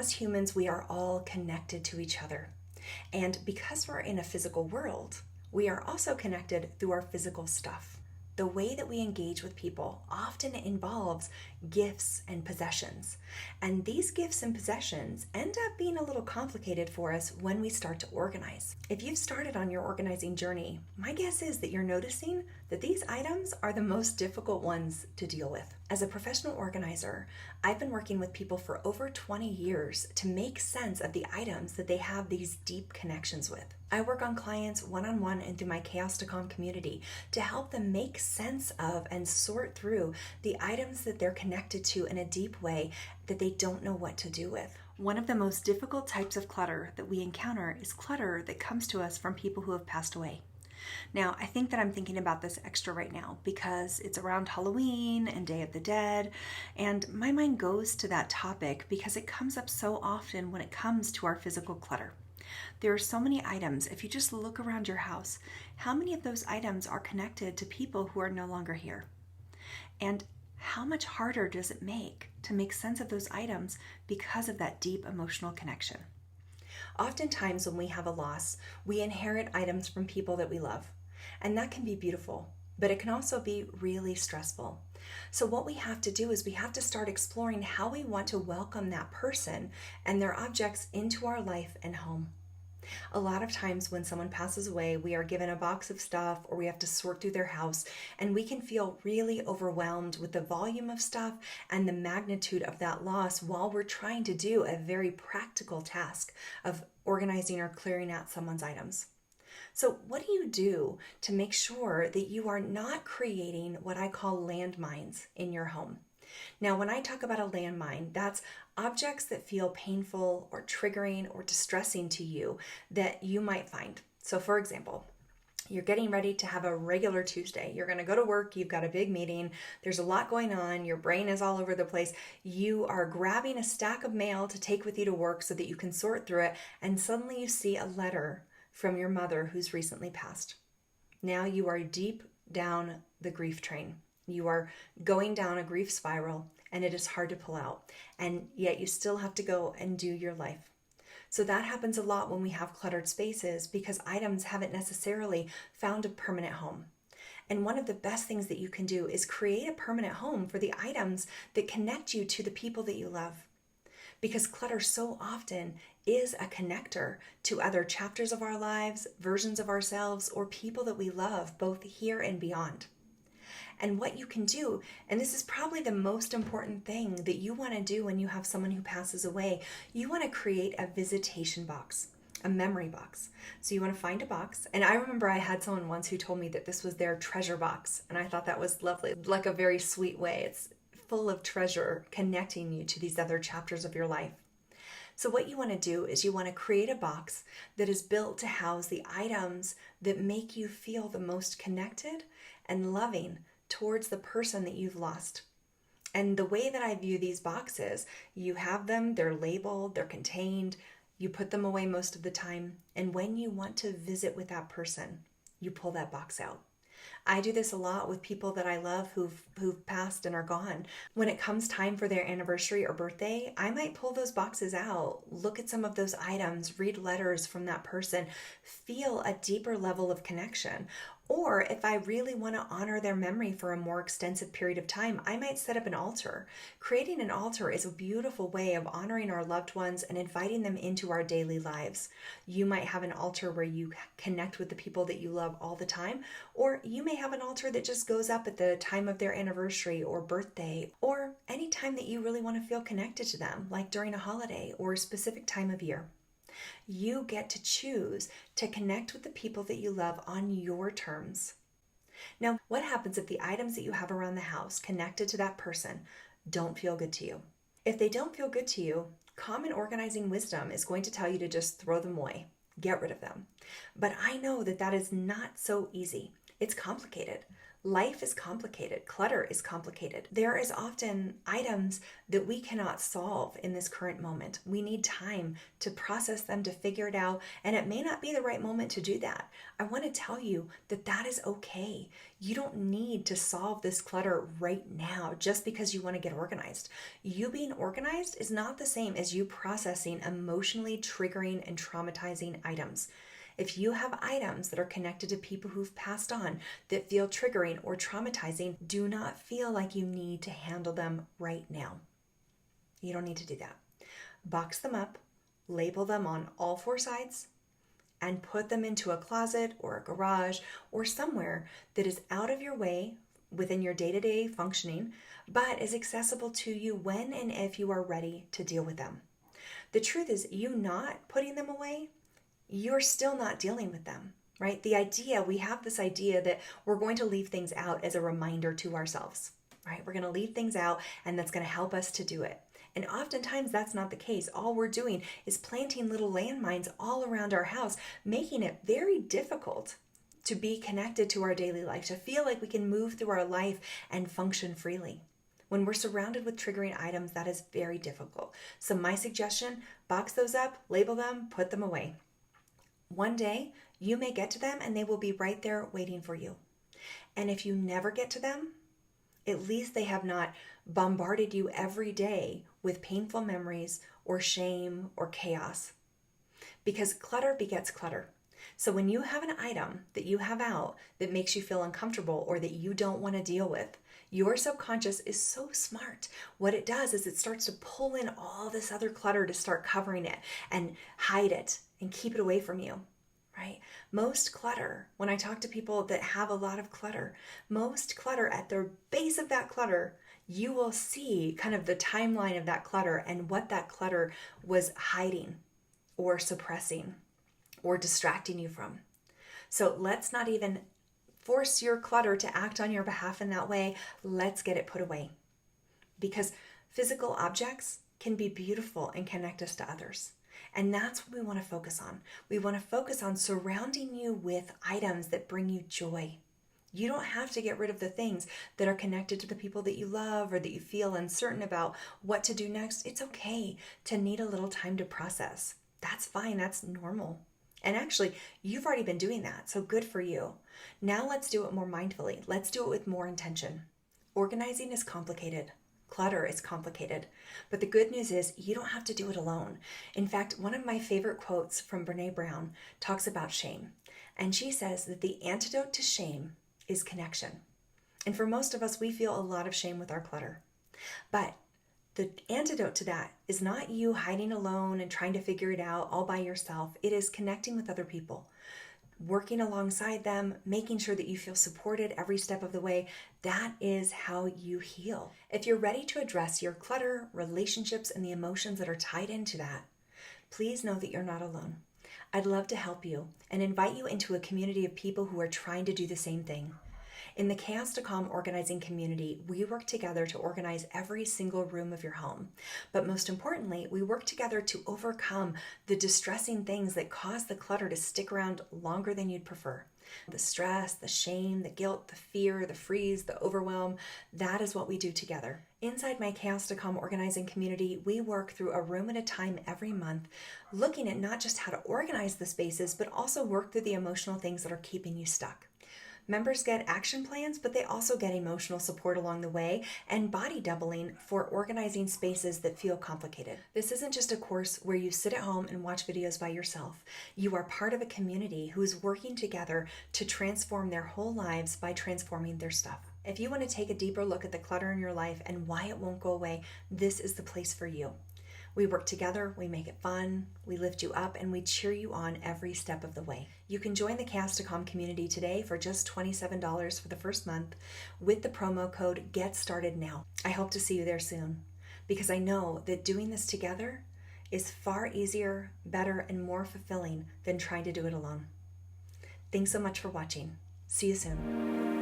as humans, we are all connected to each other. And because we're in a physical world, we are also connected through our physical stuff. The way that we engage with people often involves gifts and possessions. And these gifts and possessions end up being a little complicated for us when we start to organize. If you've started on your organizing journey, my guess is that you're noticing that these items are the most difficult ones to deal with. As a professional organizer, I've been working with people for over 20 years to make sense of the items that they have these deep connections with. I work on clients one-on-one and through my Chaos to Calm community to help them make sense of and sort through the items that they're connected to in a deep way that they don't know what to do with. One of the most difficult types of clutter that we encounter is clutter that comes to us from people who have passed away. Now, I think that I'm thinking about this extra right now because it's around Halloween and Day of the Dead, and my mind goes to that topic because it comes up so often when it comes to our physical clutter. There are so many items. If you just look around your house, how many of those items are connected to people who are no longer here? And how much harder does it make to make sense of those items because of that deep emotional connection? Oftentimes when we have a loss, we inherit items from people that we love. And that can be beautiful, but it can also be really stressful. So what we have to do is we have to start exploring how we want to welcome that person and their objects into our life and home. A lot of times when someone passes away, we are given a box of stuff or we have to sort through their house, and we can feel really overwhelmed with the volume of stuff and the magnitude of that loss while we're trying to do a very practical task of organizing or clearing out someone's items. So what do you do to make sure that you are not creating what I call landmines in your home? Now, when I talk about a landmine, that's objects that feel painful or triggering or distressing to you that you might find. So for example, you're getting ready to have a regular Tuesday. You're going to go to work. You've got a big meeting. There's a lot going on. Your brain is all over the place. You are grabbing a stack of mail to take with you to work so that you can sort through it. And suddenly you see a letter from your mother who's recently passed. Now you are deep down the grief train. You are going down a grief spiral and it is hard to pull out. And yet you still have to go and do your life. So that happens a lot when we have cluttered spaces because items haven't necessarily found a permanent home. And one of the best things that you can do is create a permanent home for the items that connect you to the people that you love. Because clutter so often is a connector to other chapters of our lives, versions of ourselves, or people that we love, both here and beyond. And what you can do, and this is probably the most important thing that you want to do when you have someone who passes away, you want to create a visitation box, a memory box. So you want to find a box. And I remember I had someone once who told me that this was their treasure box. And I thought that was lovely, like a very sweet way. It's full of treasure connecting you to these other chapters of your life. So what you want to do is you want to create a box that is built to house the items that make you feel the most connected and loving towards the person that you've lost. And the way that I view these boxes, you have them, they're labeled, they're contained, you put them away most of the time, and when you want to visit with that person, you pull that box out. I do this a lot with people that I love who've passed and are gone. When it comes time for their anniversary or birthday, I might pull those boxes out, look at some of those items, read letters from that person, feel a deeper level of connection. Or if I really want to honor their memory for a more extensive period of time, I might set up an altar. Creating an altar is a beautiful way of honoring our loved ones and inviting them into our daily lives. You might have an altar where you connect with the people that you love all the time, or you may have an altar that just goes up at the time of their anniversary or birthday, or any time that you really want to feel connected to them, like during a holiday or a specific time of year. You get to choose to connect with the people that you love on your terms. Now, what happens if the items that you have around the house connected to that person don't feel good to you? If they don't feel good to you, common organizing wisdom is going to tell you to just throw them away, get rid of them. But I know that that is not so easy. It's complicated. Life is complicated. Clutter is complicated. There is often items that we cannot solve in this current moment. We need time to process them, to figure it out, and it may not be the right moment to do that. I want to tell you that that is okay. You don't need to solve this clutter right now just because you want to get organized. You being organized is not the same as you processing emotionally triggering and traumatizing items. If you have items that are connected to people who've passed on that feel triggering or traumatizing, do not feel like you need to handle them right now. You don't need to do that. Box them up, label them on all four sides, and put them into a closet or a garage or somewhere that is out of your way within your day-to-day functioning, but is accessible to you when and if you are ready to deal with them. The truth is, you not putting them away, you're still not dealing with them, right? We have this idea that we're going to leave things out as a reminder to ourselves, right? We're going to leave things out and that's going to help us to do it. And oftentimes that's not the case. All we're doing is planting little landmines all around our house, making it very difficult to be connected to our daily life, to feel like we can move through our life and function freely. When we're surrounded with triggering items, that is very difficult. So my suggestion, box those up, label them, put them away. One day, you may get to them and they will be right there waiting for you. And if you never get to them, at least they have not bombarded you every day with painful memories or shame or chaos. Because clutter begets clutter. So when you have an item that you have out that makes you feel uncomfortable or that you don't want to deal with, your subconscious is so smart. What it does is it starts to pull in all this other clutter to start covering it and hide it and keep it away from you, right? Most clutter, when I talk to people that have a lot of clutter, most clutter at the base of that clutter, you will see kind of the timeline of that clutter and what that clutter was hiding or suppressing or distracting you from. So let's not even force your clutter to act on your behalf in that way. Let's get it put away. Because physical objects can be beautiful and connect us to others. And that's what we want to focus on. We want to focus on surrounding you with items that bring you joy. You don't have to get rid of the things that are connected to the people that you love or that you feel uncertain about what to do next. It's okay to need a little time to process. That's fine. That's normal. And actually, you've already been doing that, so good for you. Now let's do it more mindfully. Let's do it with more intention. Organizing is complicated. Clutter is complicated. But the good news is you don't have to do it alone. In fact, one of my favorite quotes from Brene Brown talks about shame. And she says that the antidote to shame is connection. And for most of us, we feel a lot of shame with our clutter. But the antidote to that is not you hiding alone and trying to figure it out all by yourself. It is connecting with other people, working alongside them, making sure that you feel supported every step of the way. That is how you heal. If you're ready to address your clutter, relationships, and the emotions that are tied into that, please know that you're not alone. I'd love to help you and invite you into a community of people who are trying to do the same thing. In the Chaos to Calm organizing community, we work together to organize every single room of your home. But most importantly, we work together to overcome the distressing things that cause the clutter to stick around longer than you'd prefer. The stress, the shame, the guilt, the fear, the freeze, the overwhelm, that is what we do together. Inside my Chaos to Calm organizing community, we work through a room at a time every month, looking at not just how to organize the spaces, but also work through the emotional things that are keeping you stuck. Members get action plans, but they also get emotional support along the way and body doubling for organizing spaces that feel complicated. This isn't just a course where you sit at home and watch videos by yourself. You are part of a community who is working together to transform their whole lives by transforming their stuff. If you want to take a deeper look at the clutter in your life and why it won't go away, this is the place for you. We work together, we make it fun, we lift you up, and we cheer you on every step of the way. You can join the Chaos to Calm community today for just $27 for the first month with the promo code GETSTARTEDNOW. I hope to see you there soon, because I know that doing this together is far easier, better, and more fulfilling than trying to do it alone. Thanks so much for watching. See you soon.